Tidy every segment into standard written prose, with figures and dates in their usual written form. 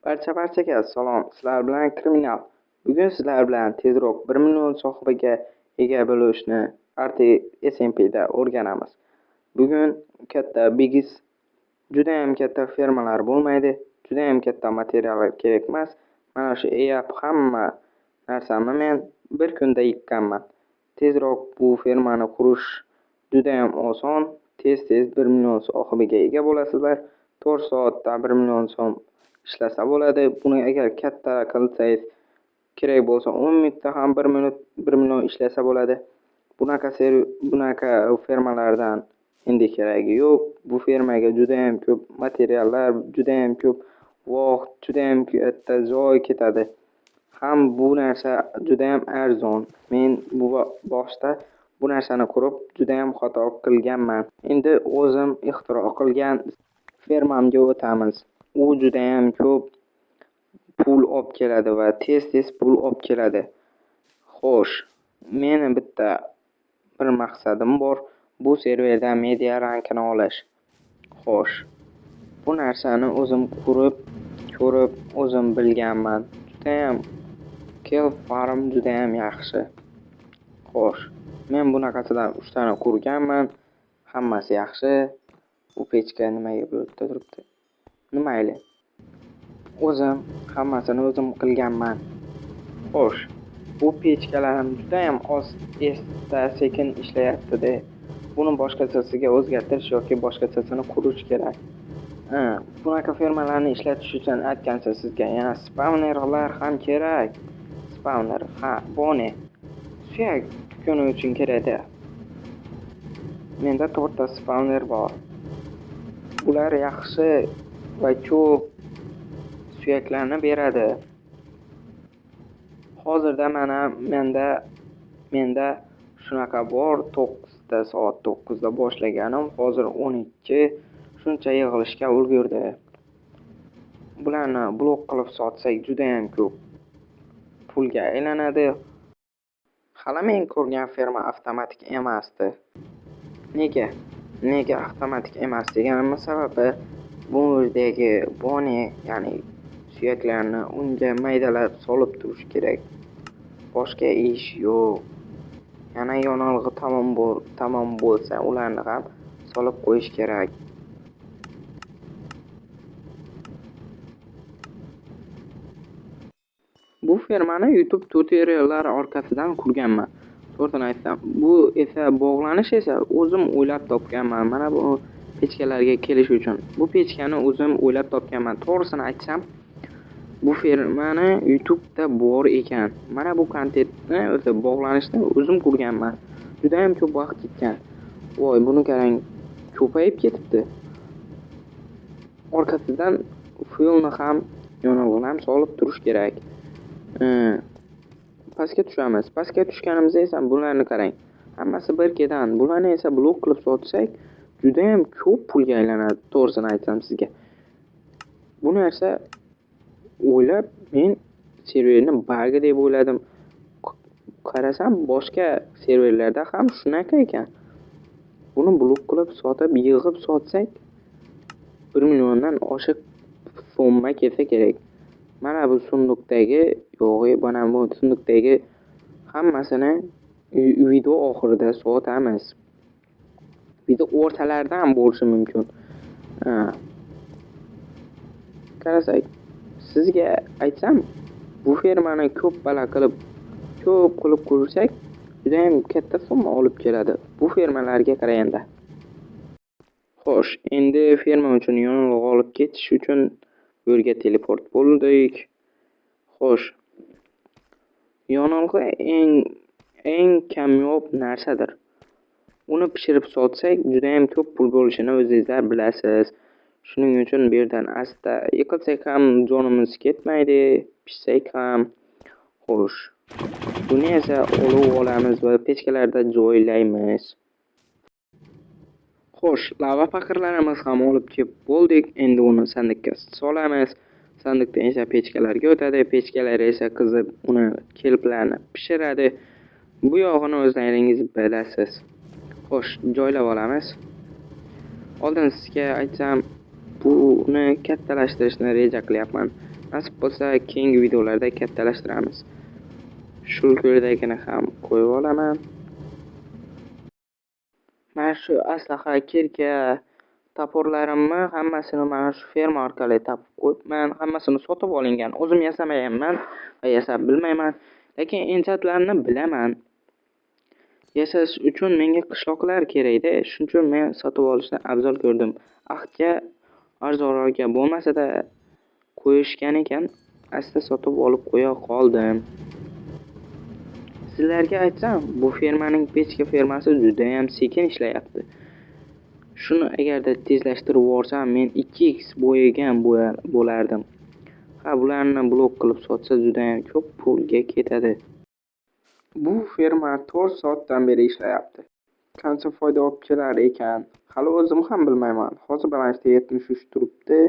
Barchaga salom. Sizlar bilan Kriminal. Bugun sizlar bilan tezroq 1 million sohibiga ega bo'lishni RT SMP'da o'rganamiz. Bugun katta bigiz juda ham katta fermalar bo'lmaydi. Juda ham katta materiallar kerak emas. Mana shu hamma narsamni men bir kunda yig'ganman. Tezroq bu fermani qurish juda ham oson. Tez 1 million sohibiga ega bo'lasizlar. 4 soatda 1 million so'm ishlasa bo'ladi. Buni agar katta qilsangiz kerak bo'lsa 10 minutda ham 1 million ishlasa bo'ladi. Bunaqa fermalardan endi keragi yo'q. Bu fermaga juda ham ko'p materiallar, juda ham ko'p vaqt, juda ham katta joy ketadi. Bu narsa juda ham arzon. Men boshda bu narsani ko'rib juda ham xato qilganman. Endi o'zim ixtiro qilgan fermamga o'tamiz. U juda ham ko'p pul olib keladi va tez pul olib keladi. Xo'sh, meni bitta bir maqsadim bor. Bu serverda media rankini olish. Xo'sh, bu narsani o'zim ko'rib, o'zim bilganman. Juda ham Kelp Farm juda ham yaxshi. Xo'sh, men bunaqasidan 3 tani ko'rganman. Hammasi yaxshi. Bu pechka nimaga bu yerda turibdi? Mayli. O'zim hammasini o'zim qilganman. Xo'sh, bu pechkalarim juda ham sekin ishlayapti-da. Buni boshqachasiga o'zgartirish yoki boshqachasini qurish kerak. Bunaqa fermalarni ishlatish uchun aytgancha sizga yana spawnerlar ham kerak. Spawner, bone. Suyak kuni uchun kerak-da. Menda 4 ta spawner bor. Ular yaxshi va ko'p suyaklarni beradi. Hozirda menda shunaqa bor. 9 soat 9 da boshlaganim, hozir 12 shuncha yig'ilishga ulgurdi. Bularni blok qilib sotsak juda ham ko'p pulga aylanadi. Hali men ko'rgan ferma avtomatik emasdi. Nega avtomatik emas deganim sababi bu yerdagi bone, ya'ni suyaklarni unga maydalab solib turish kerak. Boshqa ish yo'q. Yana yonilg'i tamom bo'lsa, ularni ham solib qo'yish kerak. Bu fermani YouTube tutoriallar orqasidan qurganman. To'g'risini aytsam, bu esa bog'lanish esa o'zim o'ylab topganman. Mana bu pechkalarga kelish uchun. Bu pechkani o'zim o'ylab topganman. To'g'risini aytsam, bu fermani YouTube'da bor ekan. Mana bu kontentni o'zi bog'lanishni o'zim qurganman. Juda ham ko'p vaqt ketgan. Voy, buni qarang, ko'payib ketibdi. Orqasidan fuelni ham, yonilg'ini ham solib turish kerak. Pastga tushamiz. Pastga tushganimizda esa bularni qarang. Hammasi bir kedan. Bularni esa blok qilib sotsak, juda ham ko'p pulga aylanadi. To'g'risini aytsam sizga. Bu narsa o'ylab men serverni bug deb o'yladim. Qarasam boshqa serverlarda ham shunaqa ekan. Buni blok qilib sotib, yig'ib sotsak 1 milliondan oshiq so'mma kelsa kerak. Mana bu sunduqdagi hammasini video oxirida sotamiz. Video o'rtalarida ham bo'lishi mumkin. Qarasak, sizga aytsam, bu fermani ko'p qilib qursak, juda ham katta summa olib keladi. Bu fermalarga qaraganda. Xo'sh, endi ferma uchun yonilg'i olib ketish uchun bu yerga teleport bo'ldik. Xo'sh, yonilg'i eng kamyob narsadir. Uni pishirib sotsak, juda ham ko'p pul bo'lishini o'zingizlar bilasiz. Shuning uchun bu yerdan asta yiqilsak ham jonimiz ketmaydi, pishsak ham. Xo'sh, buni esa olib olamiz va pechkalarda joylaymiz. Xo'sh, lava paqirlarimiz ham olib kelib bo'ldik. Endi uni sandiqqa solamiz. Sandiqdan esa pechkalarga o'tadi. Pechkalar esa qizib uni kelplarni pishiradi. Bu yog'ini o'zlaringiz bilasiz. Xo'sh, joylab olamiz. Oldin sizga aytsam, buni kattalashtirishni reja qilyapman. Nasib bo'lsa keyingi videolarda kattalashtiramiz. Shulko'ydagini ham qo'yib olaman. Mana shu aslaha, kirka, toporlarimni hammasini mana shu ferma orqali topib qo'yibman. Hammasini sotib olingan. O'zim yasamayapman va yasab bilmayman, lekin insatlarni bilaman. Yashash uchun menga qishloqlar kerak-da, shuning uchun men sotib olishni afzal ko'rdim. Aqdga arzonroq bo'lmasa-da qo'yishgan ekan, asta sotib olib qo'ya qoldim. Sizlarga aytsam, bu fermaning pechka fermasi juda ham sekin ishlayapti. Shuni agarda tezlashtirib yuborsam, men 2x bo'yagan bo'lardim. Ha, bularni blok qilib sotsa juda ham ko'p pulga ketadi. Bu ferma 4 soatdan beri ishlayapti. Qancha foyda olib kelar ekan, hali o'zim ham bilmayman. Hozir balansda 73 turibdi.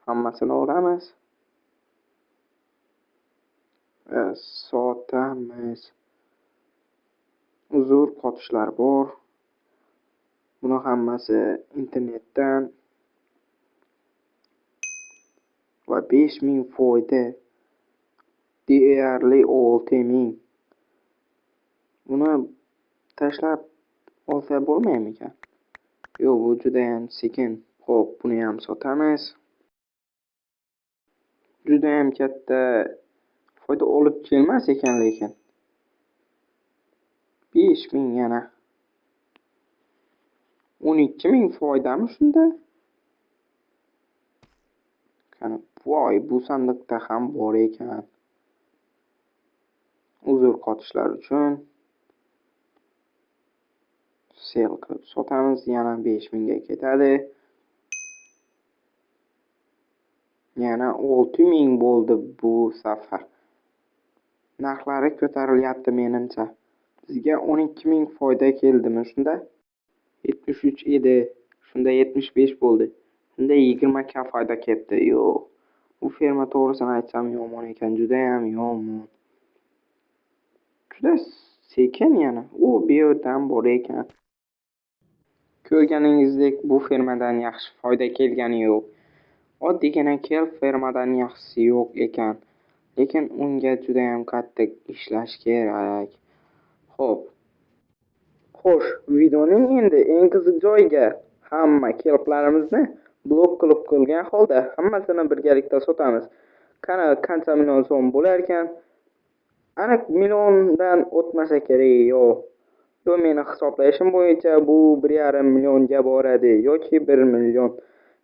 Hammasini olamiz. Sotamiz. Uzr qotishlar bor. Buni hammasi internetdan va 5000 foyda. Deyarli 6000. Buni tashlab olsa bo'lmaymikan? Yo'q, bu juda ham sekin. Xo'p, buni ham sotamiz. Juda ham katta foyda olib kelmas ekan, lekin 5000 yana 12000 foydami shunda? Qani, voy, bu sandiqda ham bor ekan. Uzr qotishlar uchun sel qilib sotamiz, yana 5000 ga ketadi. Yana 6000 bo'ldi bu safar. Narxlari ko'tarilyapti menimcha. Bizga 12000 foyda keldimi shunda? 73 edi. Shunda 75 bo'ldi. Shunda 20 k foyda ketdi. Yo'q. Bu ferma to'g'risini aytsam yomon ekan, juda ham yomon. Juda sekin yana. U bu yerdan bor ekan. Ko'rganingizdek, bu fermadan yaxshi foyda kelgani yo'q. Oddiygina kelp fermadan yaxshisi yo'q ekan. Lekin unga juda ham qattiq ishlash kerak. Xo'p. Xo'sh, videoning endi eng qiziq joyiga hamma kelplarimizni blok qilib qo'ygan holda hammasini birgalikda sotamiz. Qani, qancha million so'm bo'lar ekan? Aniq milliondan o'tmasa kerak, yo'q. Yo'q, meni hisoblashim bo'yicha bu 1,5 millionga boradi yoki 1 million.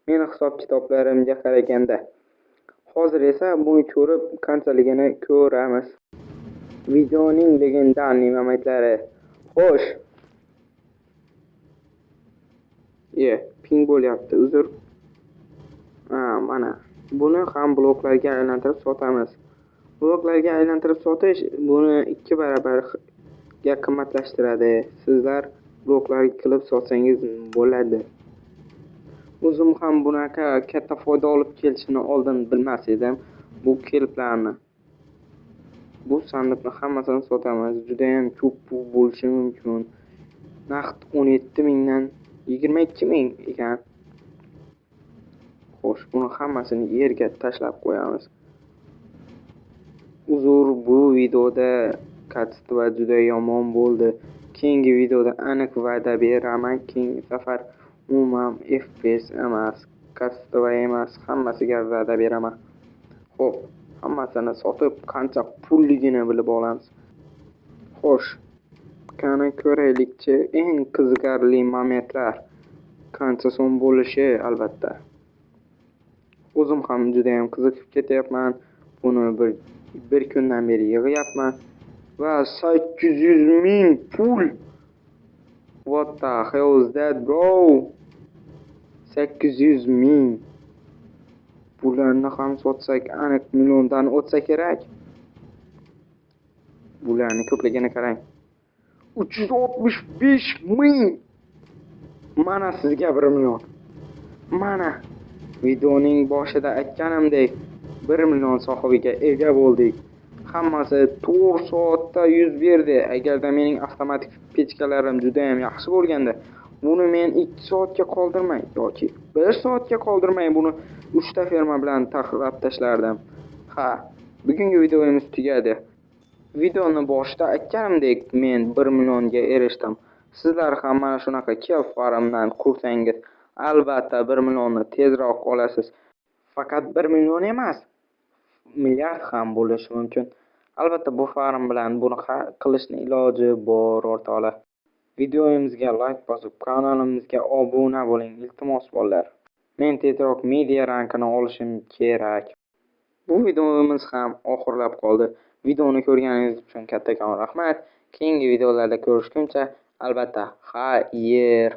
Meni hisob-kitoblarimga qaraganda. Hozir esa buni ko'rib qanchaligini ko'ramiz. Videoning legendarniy momentlari. Xo'sh. Ping bo'lyapti, uzr. Mana. Buni ham bloklarga aylantirib sotamiz. Bloklarga aylantirib sotish buni 2 barobarga qimmatlashtiradi. Sizlar bloklarga qilib sotsangiz bo'ladi. O'zim ham bunaqa katta foyda olib kelishini oldin bilmas edim. Bu kelplarni. Bu sandiqni hammasini sotamiz. Juda ham ko'p pul bo'lishi mumkin. Naqd 17000 dan 22000 ekan. Xo'sh, buni hammasini yerga tashlab qo'yamiz. Uzr, bu videoda kачество juda yomon bo'ldi. Keyingi videoda aniq va'da beraman, keyingi safar umuman FPS emas, kачество emas, hammasiga va'da beraman. Xo'p, hammasini sotib qancha pulligini bilib olamiz. Xo'sh, qani ko'raylikchi, eng qiziqarli momentlar qancha so'm bo'lishi albatta. O'zim ham juda ham qiziqib ketyapman. Buni bir kundan beri yig'yapman va 800,000 pul. What the hell is that, bro? 800,000. Bularni ham sotsak aniq milliondan o'tsa kerak. Bularni ko'pligini qarang. 365,000. Mana sizga 1 million. Mana videoning boshida aytganimdek 1 million sohibiga ega bo'ldik. Hammasi 4 soatda yuz berdi. Agarda mening avtomatik pechkalarim juda ham yaxshi bo'lganda, buni men 2 soatga qoldirmay yoki 1 soatga qoldirmay buni 3 ta ferma bilan taxlab tashlardim. Ha, bugungi videomiz tugadi. Videoni boshida aytganimdek, men 1 millionga erishdim. Sizlar ham mana shunaqa kiyevlarimdan qursangiz, albatta 1 millionni tezroq olasiz. Faqat 1 million emas, milliard ham bo'lishi mumkin. Albatta bu farm bilan buni qilishni iloji bor, o'rtoqlar. Videomizga like bosib, kanalimizga obuna bo'ling, iltimos bolalar. Men tezroq media rankini olishim kerak. Bu videomiz ham oxirlab qoldi. Videoni ko'rganingiz uchun kattakon rahmat. Keyingi videolarda ko'rishguncha, albatta, xayr.